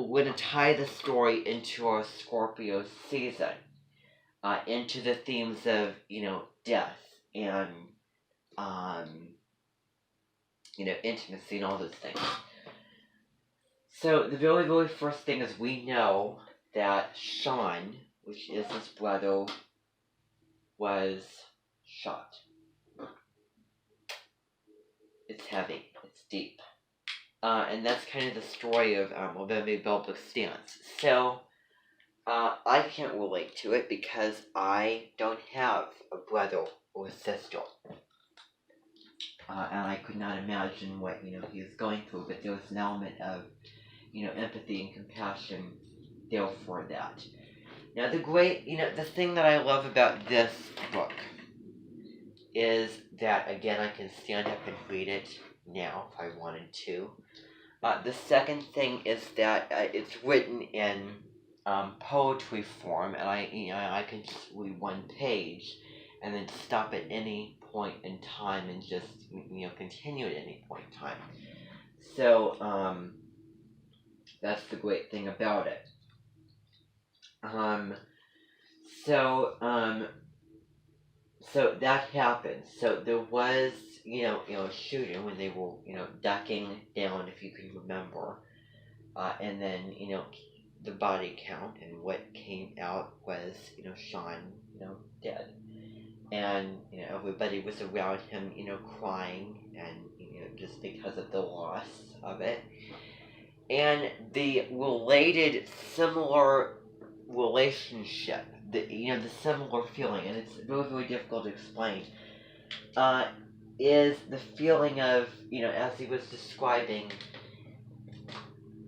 we're going to tie the story into our Scorpio season, into the themes of, death and, intimacy and all those things. So the very, very first thing is we know that Sean, which is his brother, was shot. It's heavy. It's deep. And that's kind of the story of Movember Belbrook's stance. So, I can't relate to it because I don't have a brother or a sister. And I could not imagine what, he was going through, but there was an element of, empathy and compassion there for that. Now, the thing that I love about this book is that, again, I can stand up and read it now if I wanted to. The second thing is that it's written in poetry form, and I can just read one page and then stop at any point in time and just continue at any point in time. So that's the great thing about it. So that happened. So there was a shooting when they were ducking down, if you can remember, and then the body count, and what came out was Sean dead, and everybody was around him crying, and just because of the loss of it, and the related similar relationship, the similar feeling, and it's really, really difficult to explain, is the feeling of, as he was describing,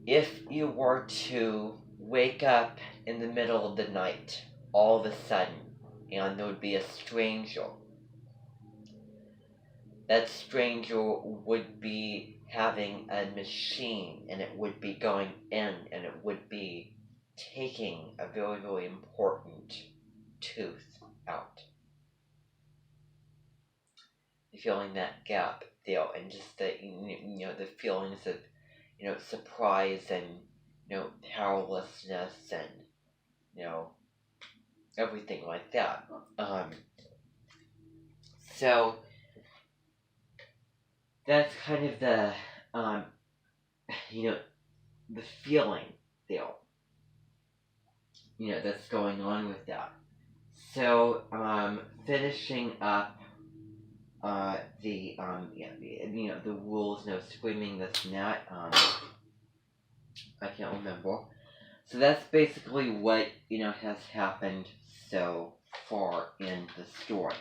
if you were to wake up in the middle of the night, all of a sudden, and there would be a stranger, that stranger would be having a machine, and it would be going in, and it would be taking a very, very important tooth out. Feeling that gap there, and just the the feelings of surprise and powerlessness and everything like that. So that's kind of the the feeling there that's going on with that. So finishing up the rules, no screaming, this and that, I can't remember. So that's basically what has happened so far in the story.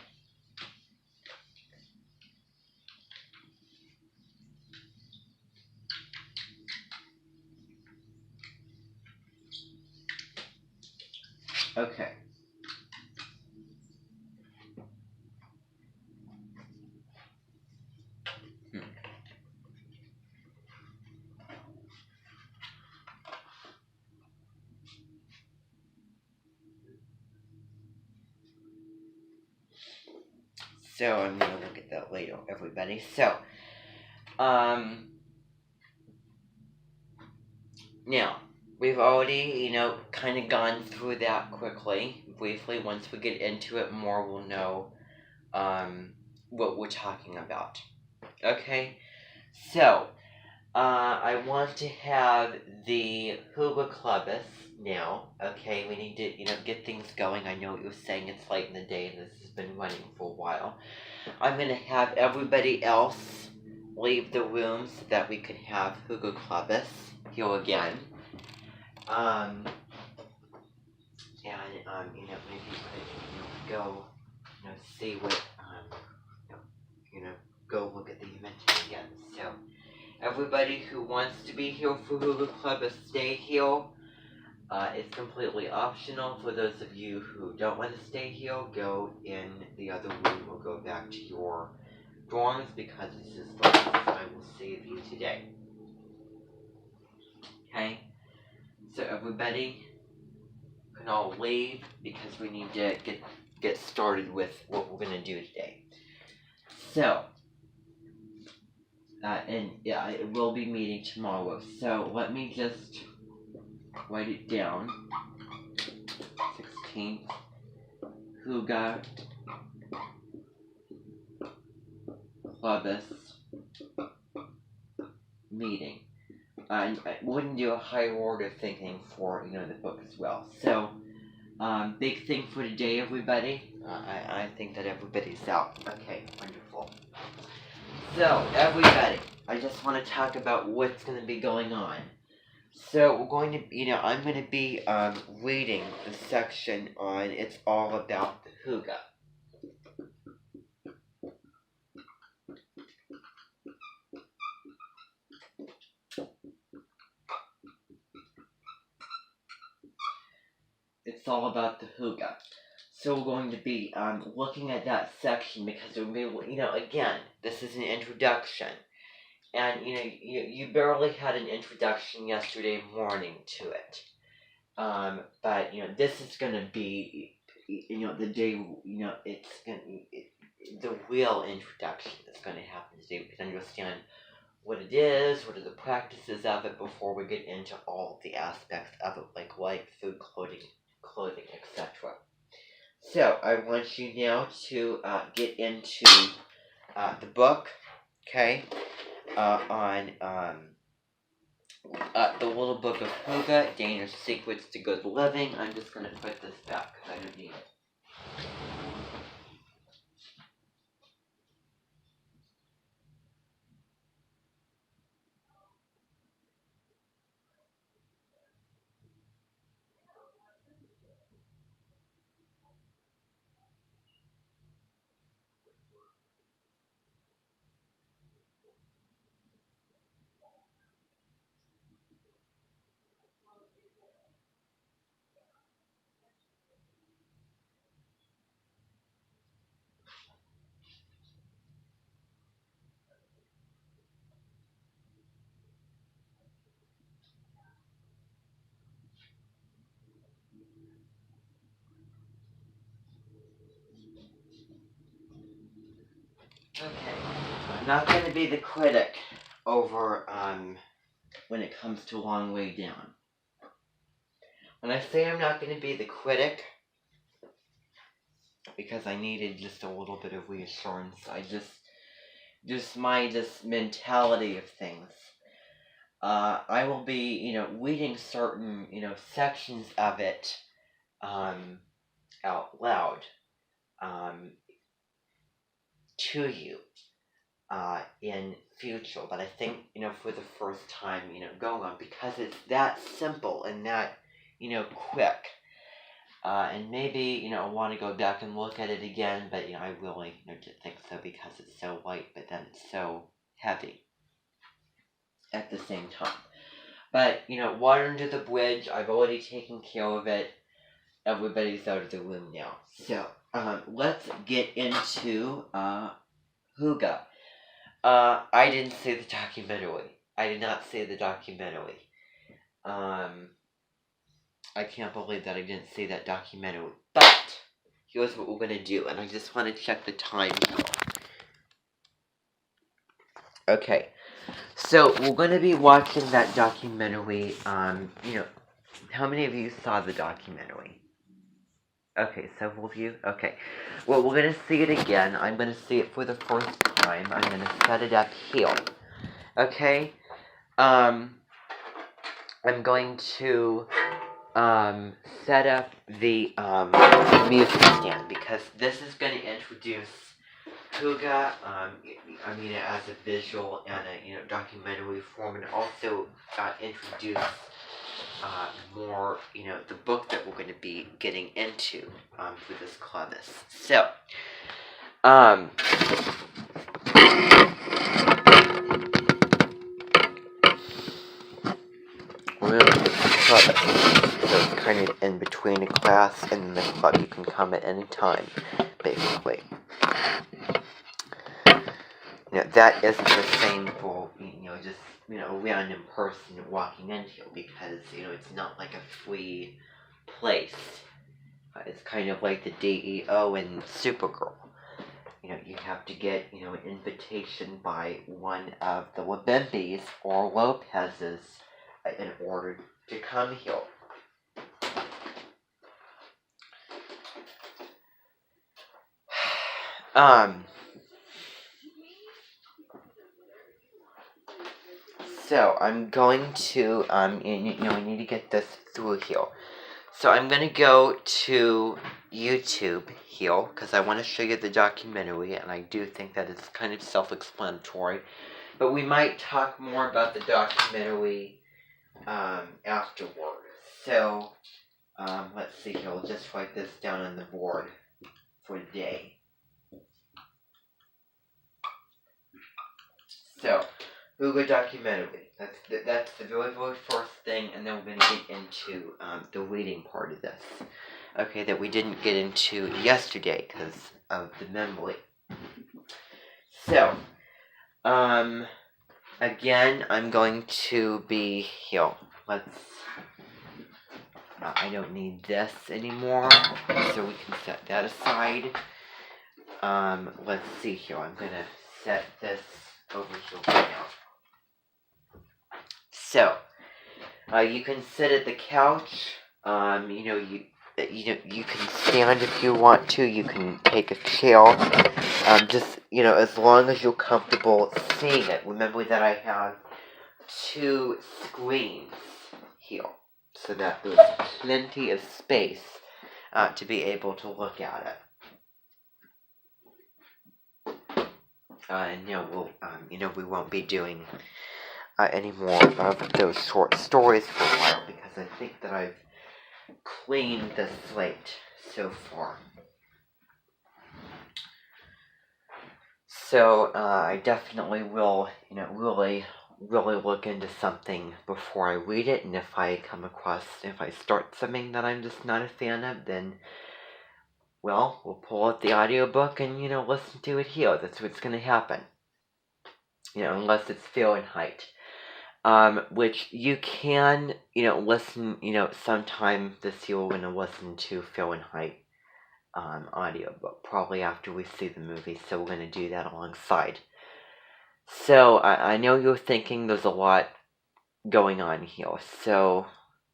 Okay. So I'm going to look at that later, everybody. So, now, we've already, kind of gone through that quickly, briefly. Once we get into it more, we'll know, what we're talking about. Okay? So, I want to have the Hooba Clubus now. Okay, we need to, get things going. I know what you're saying, it's late in the day and this has been running for a while. I'm going to have everybody else leave the room so that we can have Hooga Clubus here again. And, maybe could, go, see what, go look at the invention again. So, everybody who wants to be here for Hooga Clubus, stay here. It's completely optional. For those of you who don't want to stay here, go in the other room or go back to your dorms, because this is the last I will see of you today. Okay? So everybody can all leave, because we need to get started with what we're going to do today. So, and yeah, it will be meeting tomorrow. So let me just write it down. 16th Hygge Clubus meeting. I wouldn't do a higher order thinking for the book as well. So big thing for today, everybody. I think that everybody's out. Okay, wonderful. So everybody, I just want to talk about what's going to be going on. So we're going to, I'm going to be reading the section on It's All About the Hygge. It's all about the Hygge. So we're going to be looking at that section because we'll be, again, this is an introduction. And, you barely had an introduction yesterday morning to it. But, this is going to be, the day, it's going to, the real introduction that's going to happen today. We can understand what it is, what are the practices of it before we get into all the aspects of it, like light, food, clothing, etc. So, I want you now to get into the book, okay, on the Little Book of Hygge, Danish Secrets to Good Living. I'm just going to put this back because I don't need it. Okay, I'm not going to be the critic over when it comes to Long Way Down. When I say I'm not going to be the critic, because I needed just a little bit of reassurance, I just my mentality of things. I will be, reading certain, sections of it out loud to you in future. But I think, for the first time, going on, because it's that simple and that, quick. And maybe, I want to go back and look at it again, but, I really, don't think so because it's so light, but then it's so heavy at the same time. But, water under the bridge, I've already taken care of it. Everybody's out of the room now. So, let's get into Hygge. I didn't see the documentary. I did not see the documentary. I can't believe that I didn't see that documentary. But, here's what we're going to do. And I just want to check the time. Okay. So, we're going to be watching that documentary. How many of you saw the documentary? Okay, several of you? Okay. Well, we're going to see it again. I'm going to see it for the first time. I'm going to set it up here. Okay? I'm going to set up the music stand because this is going to introduce Hygge, as a visual and a documentary form, and also introduce more, the book that we're going to be getting into for this clubus. So, we're going to do the clubus. So it's kind of in between a class and the club. You can come at any time, basically. That isn't the same for, just, a random person walking in here because, it's not like a free place. It's kind of like the DEO and Supergirl. You have to get, an invitation by one of the Wabimbis or Lopez's in order to come here. So I'm going to, I need to get this through here. So I'm going to go to YouTube here, because I want to show you the documentary, and I do think that it's kind of self-explanatory. But we might talk more about the documentary afterward. So, let's see here. I'll just write this down on the board for today. So, Google documentary. That's the very, very first thing, and then we're going to get into the reading part of this. Okay, that we didn't get into yesterday because of the memory. So, again, I'm going to be here. I don't need this anymore, so we can set that aside. Let's see here. I'm going to set this over here right now. So, you can sit at the couch. You can stand if you want to. You can take a chair. Just, as long as you're comfortable seeing it. Remember that I have 2 screens here, so that there's plenty of space to be able to look at it. We won't be doing any more of those short stories for a while, because I think that I've cleaned the slate so far. So, I definitely will, really look into something before I read it, and if I start something that I'm just not a fan of, then, well, we'll pull out the audiobook and, listen to it here. That's what's going to happen. Unless it's Fahrenheit. Which you can, listen, sometime this year we're going to listen to Fahrenheit audiobook, probably after we see the movie, so we're going to do that alongside. So, I know you're thinking there's a lot going on here, so,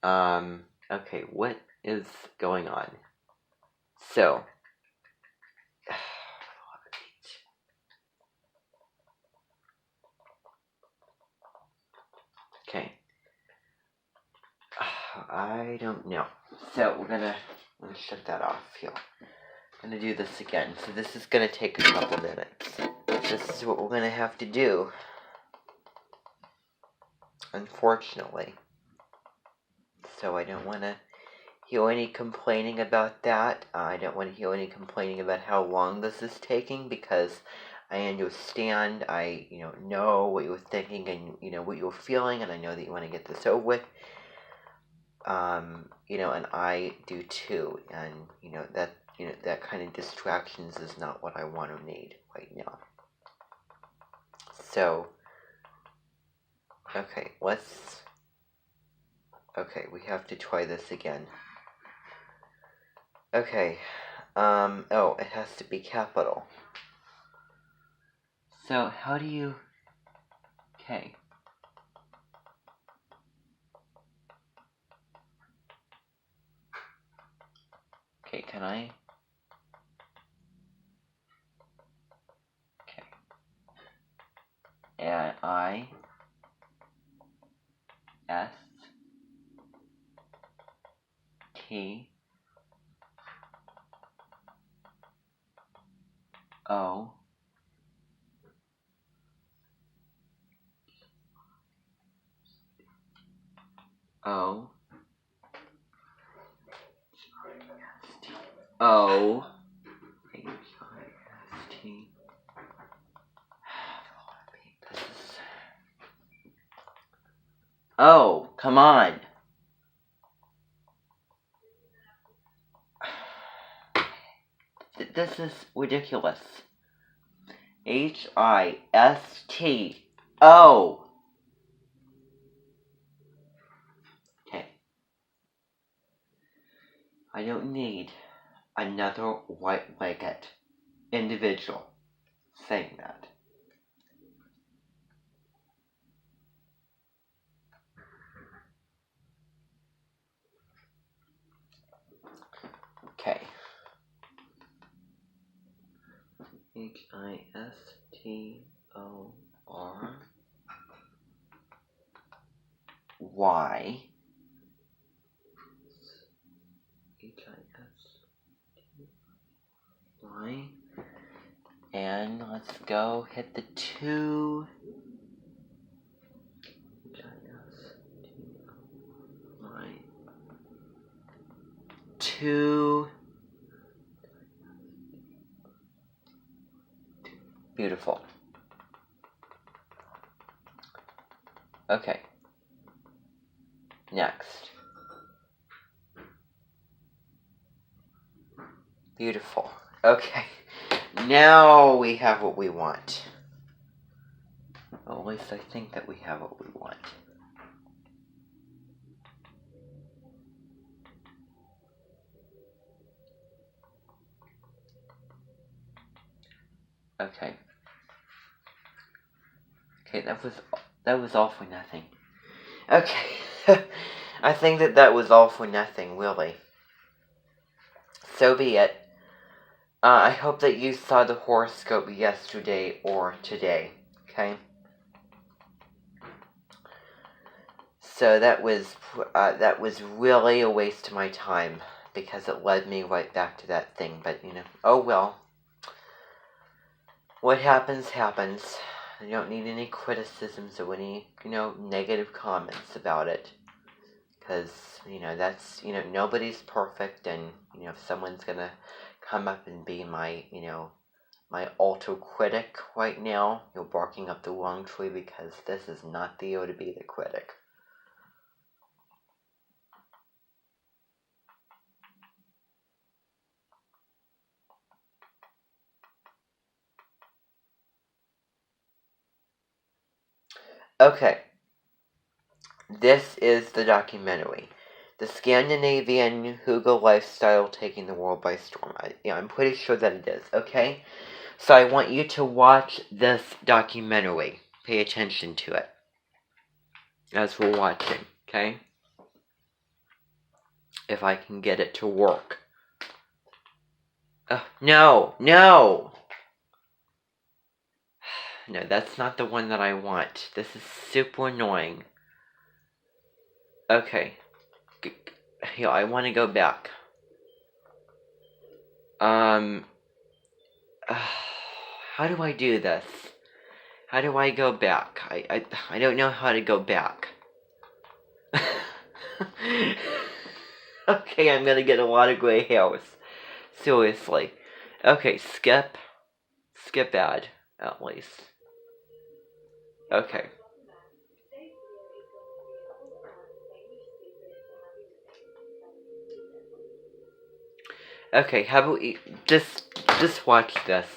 okay, what is going on? So, okay, I don't know, so we're gonna shut that off here. I'm gonna do this again, so this is gonna take a couple minutes. This is what we're gonna have to do, unfortunately. So I don't want to hear any complaining about that. I don't want to hear any complaining about how long this is taking, because I understand. I know what you're thinking, and what you're feeling, and I know that you want to get this over with. And I do too, and that kind of distractions is not what I want or need right now. So, okay, we have to try this again. Okay, it has to be capital. So, how do you... Okay. Okay, can I... Okay. And I... S... T... O... O... O... H-I-S-T... Oh, come on! This is ridiculous. H-I-S-T-O... Okay. I don't need another white-legged individual saying that. HISTORY. And let's go hit the 2. HISTORY. 2. Beautiful. Okay. Next. Beautiful. Okay. Now we have what we want. Well, at least I think that we have what we want. Okay. Okay, that was all for nothing. Okay. I think that was all for nothing, really. So be it. I hope that you saw the horoscope yesterday or today, okay? So that was really a waste of my time, because it led me right back to that thing, but, oh well. What happens, happens. I don't need any criticisms or any, negative comments about it. Because, that's, nobody's perfect, and, if someone's gonna come up and be my, my auto-critic right now, you're barking up the wrong tree, because this is not the year to be the critic. Okay. This is the documentary. The Scandinavian Hygge Lifestyle Taking the World by Storm. I'm pretty sure that it is, okay? So I want you to watch this documentary. Pay attention to it as we're watching, okay? If I can get it to work. No! No, that's not the one that I want. This is super annoying. Okay. Yeah, I want to go back. How do I do this? How do I go back? I don't know how to go back. Okay, I'm gonna get a lot of gray hairs. Seriously. Okay, skip. Skip ad, at least. Okay. Okay, how about we just watch this.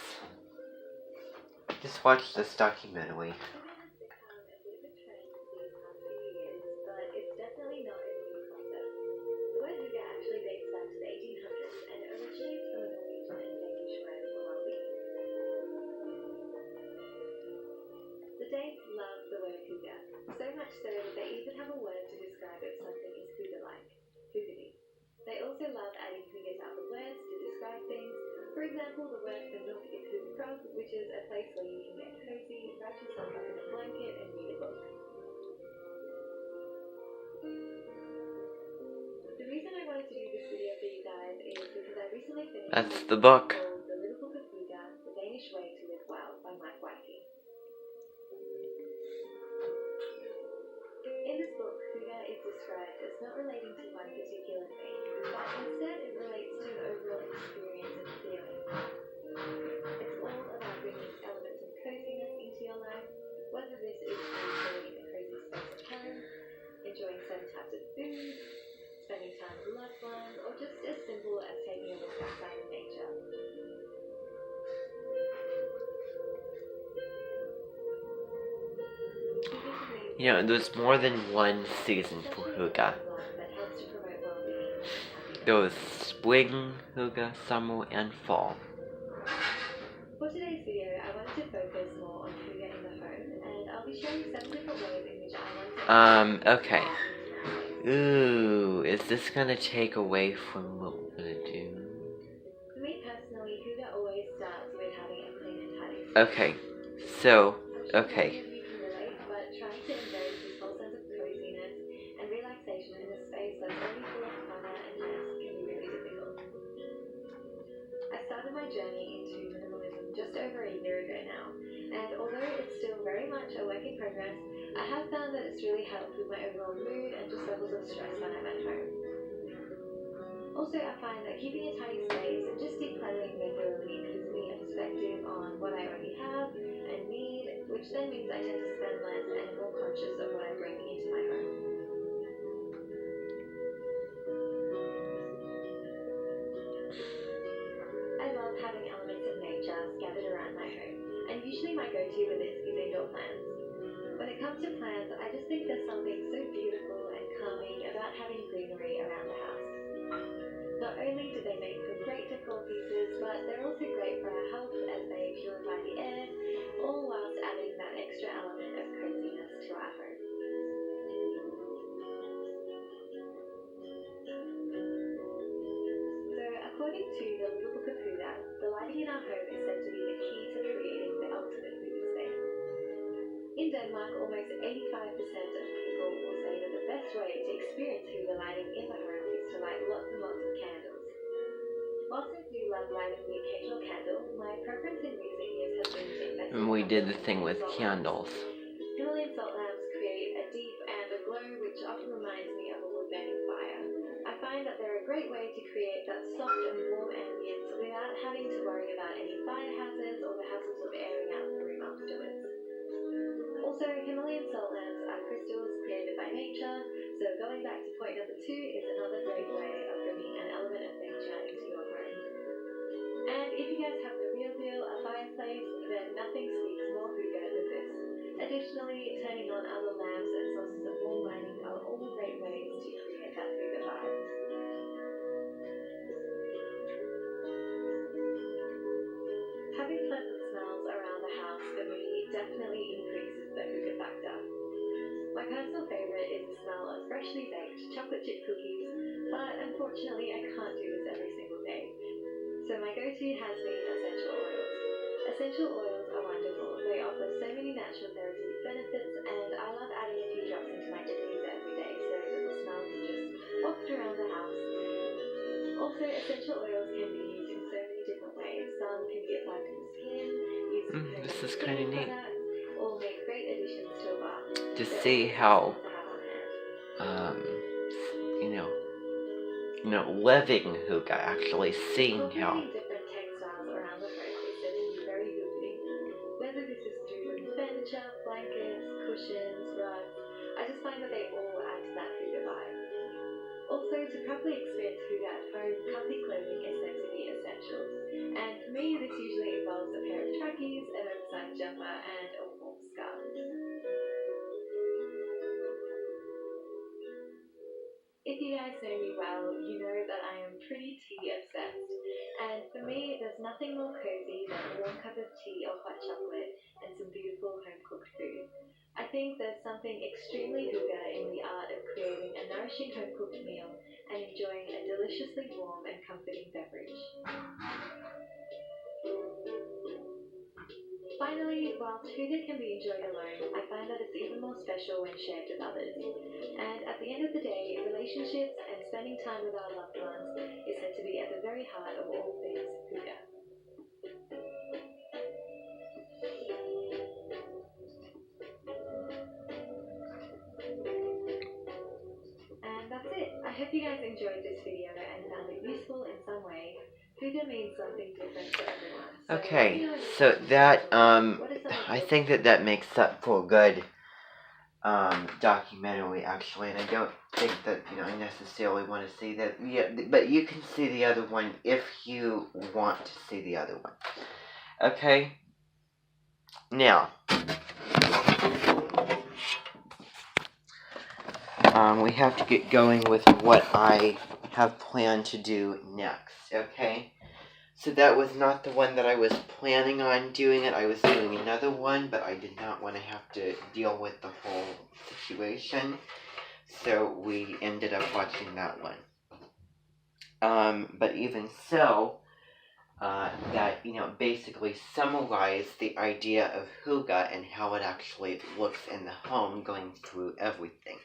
Just watch this documentary. That's the book. There's more than one season for Hygge. There was spring, Hygge, summer, and fall. For today's video, I wanted to focus more on Hygge in the home, and I'll be showing 7 different ways in which I want to... Okay. Ooh, is this gonna take away from what we're gonna do? For me personally, Hygge always starts with having a clean Okay, so, okay. But trying to embrace this whole sense of coziness and relaxation in a space that's already full of clutter and mess can be really difficult. I started my journey into minimalism just over a year ago now, and although it's still very much a work in progress, I have found that it's really helped with my overall mood and just levels of stress when I'm at home. Also, I find that keeping a tidy space and just decluttering regularly gives me a perspective on what I already have and need, which then means I tend to spend less and am more conscious of what I bring into my home. I love having elements of nature scattered around my home, and usually my go-to with this is indoor plants. When it comes to plants, I just think there's something so beautiful and calming about having greenery around the house. Not only do they make for great decor pieces, but they're also great for our health as they purify the air, all whilst adding that extra element of coziness to our home. So, according to the Little Book of Huda, the lighting in our home is said to be the key to creating the ultimate food space. In Denmark, almost 85% of people will say that the best way to experience Huda lighting in the home is to light lots and lots of candles. Whilst I do love lighting the occasional candle, my preference in recent years has been to invest in We did the thing with candles. Himalayan salt lamps create a deep amber glow which often reminds me of a wood-burning fire. I find that they're a great way to create that soft and warm ambience without having to worry about any fire hazards or the hassles of airing out the room afterwards. Also, Himalayan salt lamps are crystals created by nature, so going back to point number 2 is another great way of bringing an element of nature into your home. And if you guys have the real deal, a fireplace, then nothing speaks more Huga than this. Additionally, turning on other lamps and sources of warm lighting are all great ways to create that Huga vibe. Having pleasant smells around the house for me definitely increases the Huga factor. My personal favourite is the smell of freshly baked chocolate chip cookies, but unfortunately I can't do this every single day. So my go-to has been essential oils. Essential oils are wonderful. They offer so many natural therapeutic benefits, and I love adding a few drops into my diffuser every day so that the smell can just waft around the house. Also, essential oils can be used in so many different ways. Some can be applied to the skin, used to This is kind of neat or make great additions to a bath. to see how, living Huga, actually seeing how. Different textiles around the home is said to be very rooting. Whether this is through wooden furniture, blankets, cushions, rugs, I just find that they all add to that Huga vibe. Also, to properly experience Huga at home, comfy clothing is said to be essential. And for me, this usually involves a pair of trackies, an oversized jumper, and a warm scarf. If you guys know me well, you know that I am pretty tea obsessed. And for me, there's nothing more cozy than a warm cup of tea or hot chocolate and some beautiful home-cooked food. I think there's something extremely Huga in the art of creating a nourishing home-cooked meal and enjoying a deliciously warm and comforting beverage. Finally, while Huga can be enjoyed alone, I find that it's even more special when shared with others. And at the end of the day, relationships and spending time with our loved ones is said to be at the very heart of all things Huga. And that's it. I hope you guys enjoyed this video and found it useful in some way. Huga means something different to everyone. Okay, so that, I think that makes up for a good, documentary, actually, and I don't think that, I necessarily want to see that, but you can see the other one if you want to see the other one. Okay? Now, we have to get going with what I have planned to do next, okay? So that was not the one that I was planning on doing it. I was doing another one, but I did not want to have to deal with the whole situation. So we ended up watching that one. But even so, that, basically summarize the idea of hygge and how it actually looks in the home going through everything.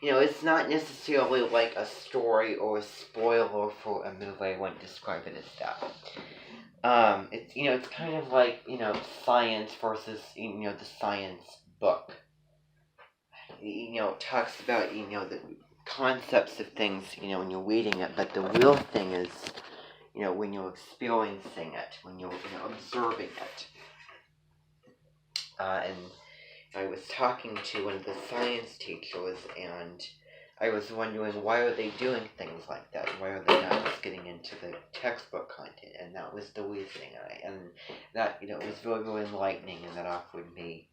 It's not necessarily like a story or a spoiler for a movie. I wouldn't describe it as that. It's kind of like, science versus, the science book. It talks about, the concepts of things, when you're reading it, but the real thing is, when you're experiencing it, when you're, observing it. And I was talking to one of the science teachers, and I was wondering, why are they doing things like that? Why are they not just getting into the textbook content? And that was the reasoning. And that, it was very, very enlightening, and that offered me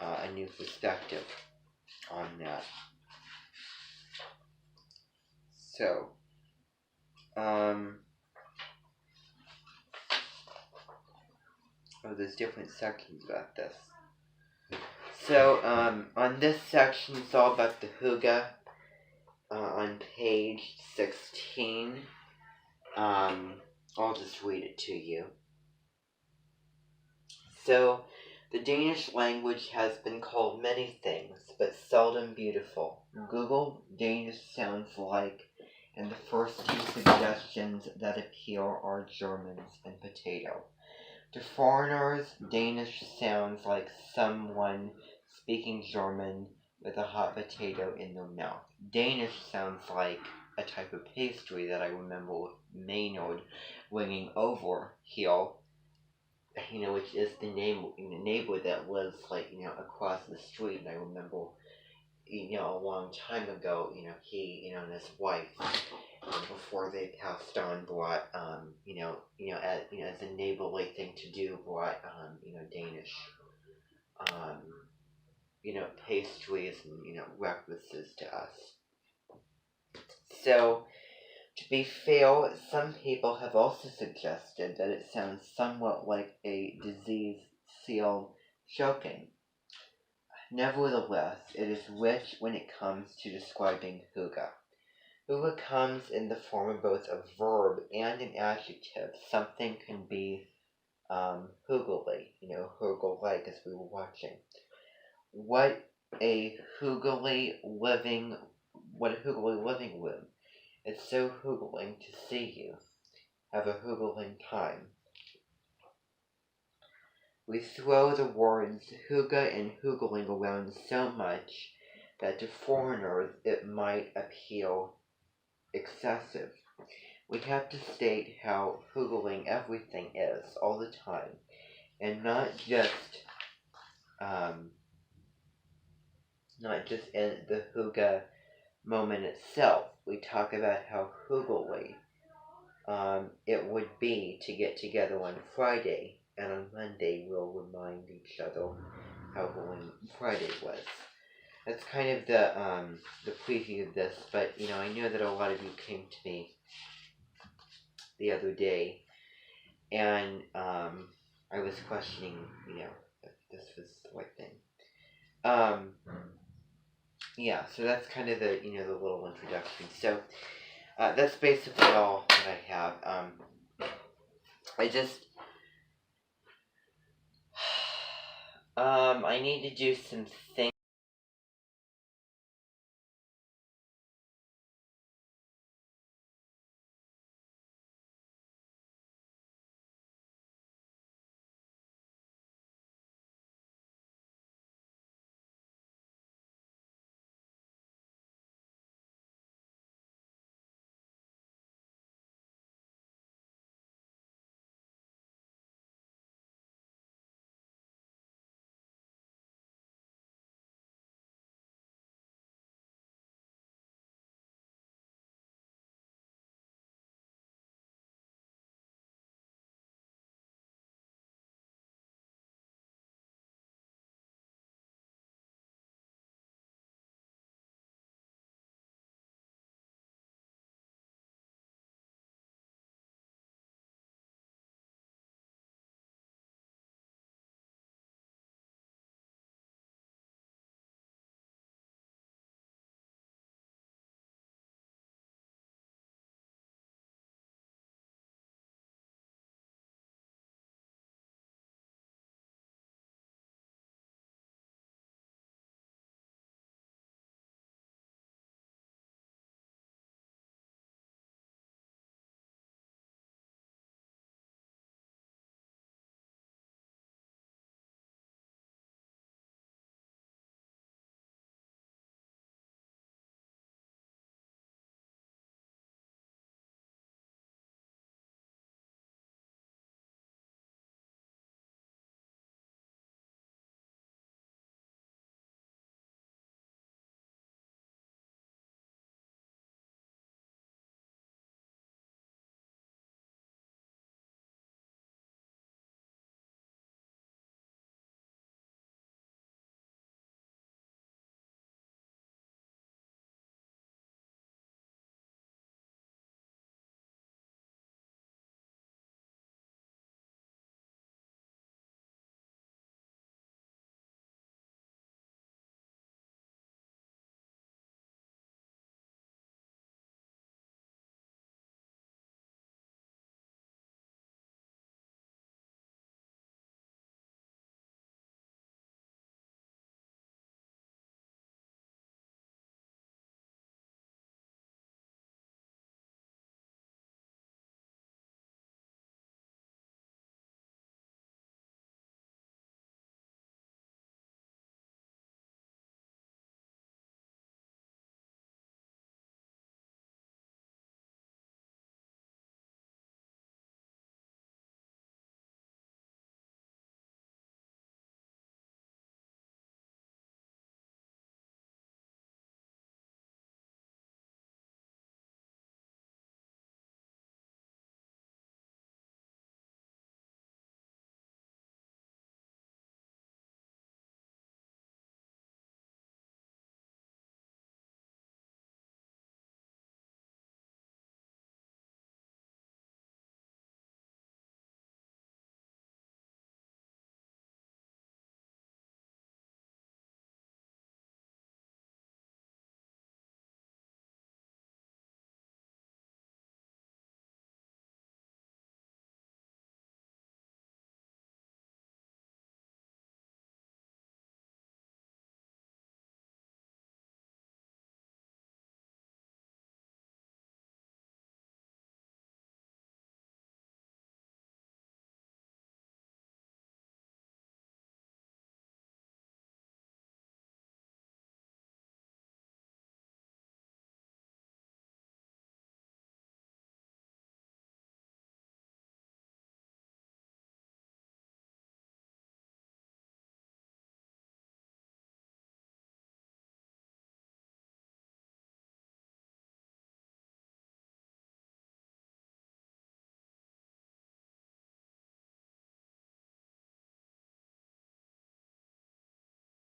a new perspective on that. So, there's different sections about this. So, on this section, it's all about the hygge, on page 16. I'll just read it to you. So, the Danish language has been called many things, but seldom beautiful. Google Danish sounds like, and the first two suggestions that appear are Germans and potato. To foreigners, Danish sounds like someone speaking German with a hot potato in their mouth. Danish sounds like a type of pastry that I remember Maynard bringing over here, which is the neighbor that lives, across the street. And I remember, a long time ago, he, and his wife, before they passed on, brought, as a neighborly thing to do, brought, Danish, pastries and, breakfasts to us. So, to be fair, some people have also suggested that it sounds somewhat like a diseased seal choking. Nevertheless, it is rich when it comes to describing hygge. Hygge comes in the form of both a verb and an adjective. Something can be hyggelig, hygge-like, as we were watching. What a hyggelig living room. It's so hyggelig to see you. Have a hyggelig time. We throw the words hygge and hyggelig around so much that to foreigners it might appear excessive. We have to state how hyggelig everything is all the time, and not just in the hygge moment itself. We talk about how hyggelig it would be to get together on Friday, and on Monday we'll remind each other how hyggelig Friday was. That's kind of the preview of this, but I know that a lot of you came to me the other day, and I was questioning, if this was the right thing. Yeah, so that's kind of the, the little introduction. So, that's basically all that I have. I need to do some things.